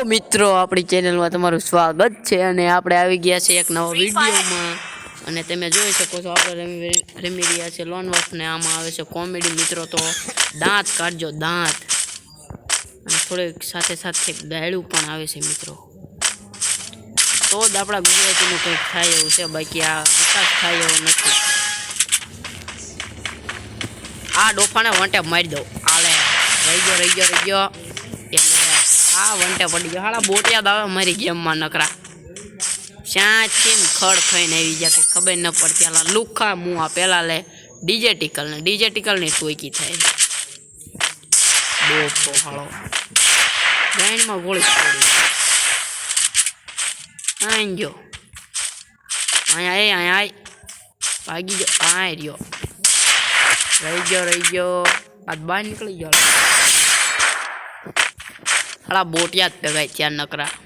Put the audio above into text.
મિત્રો આપણી ચેનલમાં તમારું સ્વાગત છે અને આપણે આવી ગયા છે એક નવો વિડીયોમાં અને તમે જોઈ શકો છો આપણે રમી રહ્યા છે લોન વોલ્ફ ને આમાં આવે છે કોમેડી મિત્રો તો દાંત કાઢજો દાંત અને થોડીક સાથે સાથે ગાયડું પણ આવે છે મિત્રો તો જ આપણા ગુજરાતીનું કંઈક થાય એવું છે બાકી આ વિકાસ થાય એવો નથી આ ડોફાને વંટે મારી દો આલે રહી ગયો આ વંટે પડી ગયો હાલા બોટિયાદ આવે મારી ગેમમાં નકરા ચાચીન ખડ ખાઈને આવી ગયા કે ખબર ન પડતી હાલા લુખા મુઆ પેલા લે ડીજેટિકલની ટોયકી થાય ડોફો હાલો ગાઈનમાં ગોળી છોડી આંજો અહીંયા ભાગી ગયો આ રહ્યો રહી ગયો આ બહાર નીકળી ગયો હાલા બોટિયા જ ભેગાય ત્યાં નકરા